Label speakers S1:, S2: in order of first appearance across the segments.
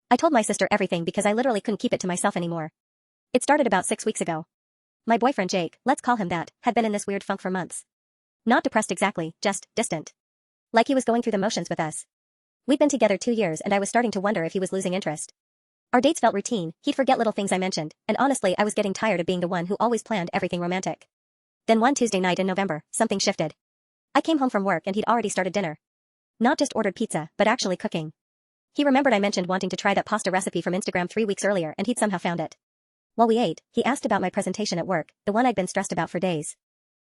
S1: I told my sister everything because I literally couldn't keep it to myself anymore. It started about 6 weeks ago. My boyfriend Jake, let's call him that, had been in this weird funk for months. Not depressed exactly, just distant. Like he was going through the motions with us. We'd been together 2 years and I was starting to wonder if he was losing interest. Our dates felt routine, he'd forget little things I mentioned, and honestly I was getting tired of being the one who always planned everything romantic. Then one Tuesday night in November, something shifted. I came home from work and he'd already started dinner. Not just ordered pizza, but actually cooking. He remembered I mentioned wanting to try that pasta recipe from Instagram 3 weeks earlier and he'd somehow found it. While we ate, he asked about my presentation at work, the one I'd been stressed about for days.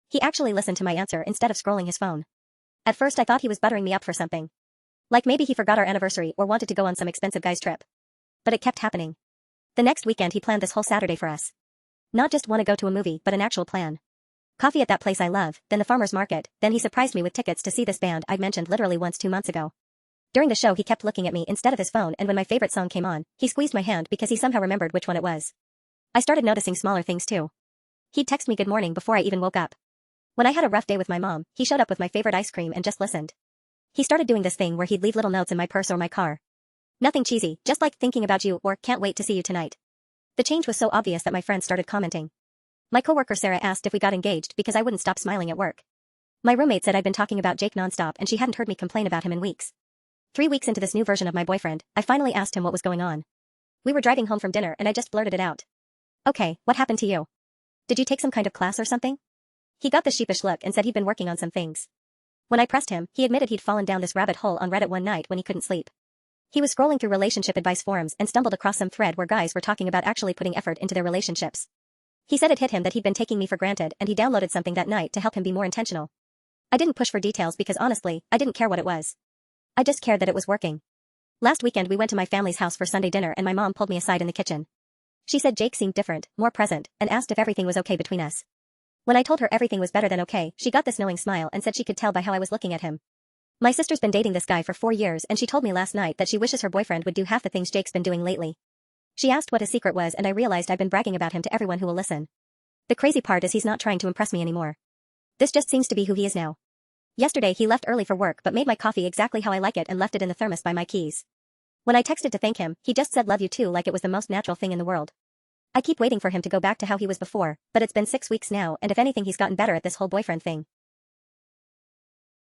S1: He actually listened to my answer instead of scrolling his phone. At first I thought he was buttering me up for something. Like maybe he forgot our anniversary or wanted to go on some expensive guy's trip. But it kept happening. The next weekend he planned this whole Saturday for us. Not just want to go to a movie, but an actual plan. Coffee at that place I love, then the farmer's market, then he surprised me with tickets to see this band I'd mentioned literally once 2 months ago. During the show he kept looking at me instead of his phone, and when my favorite song came on, he squeezed my hand because he somehow remembered which one it was. I started noticing smaller things too. He'd text me good morning before I even woke up. When I had a rough day with my mom, he showed up with my favorite ice cream and just listened. He started doing this thing where he'd leave little notes in my purse or my car. Nothing cheesy, just like thinking about you or can't wait to see you tonight. The change was so obvious that my friends started commenting. My coworker Sarah asked if we got engaged because I wouldn't stop smiling at work. My roommate said I'd been talking about Jake nonstop and she hadn't heard me complain about him in weeks. 3 weeks into this new version of my boyfriend, I finally asked him what was going on. We were driving home from dinner and I just blurted it out. Okay, what happened to you? Did you take some kind of class or something? He got the sheepish look and said he'd been working on some things. When I pressed him, he admitted he'd fallen down this rabbit hole on Reddit one night when he couldn't sleep. He was scrolling through relationship advice forums and stumbled across some thread where guys were talking about actually putting effort into their relationships. He said it hit him that he'd been taking me for granted and he downloaded something that night to help him be more intentional. I didn't push for details because honestly, I didn't care what it was. I just cared that it was working. Last weekend we went to my family's house for Sunday dinner and my mom pulled me aside in the kitchen. She said Jake seemed different, more present, and asked if everything was okay between us. When I told her everything was better than okay, she got this knowing smile and said she could tell by how I was looking at him. My sister's been dating this guy for 4 years and she told me last night that she wishes her boyfriend would do half the things Jake's been doing lately. She asked what his secret was and I realized I've been bragging about him to everyone who will listen. The crazy part is he's not trying to impress me anymore. This just seems to be who he is now. Yesterday he left early for work but made my coffee exactly how I like it and left it in the thermos by my keys. When I texted to thank him, he just said love you too like it was the most natural thing in the world. I keep waiting for him to go back to how he was before, but it's been 6 weeks now and if anything he's gotten better at this whole boyfriend thing.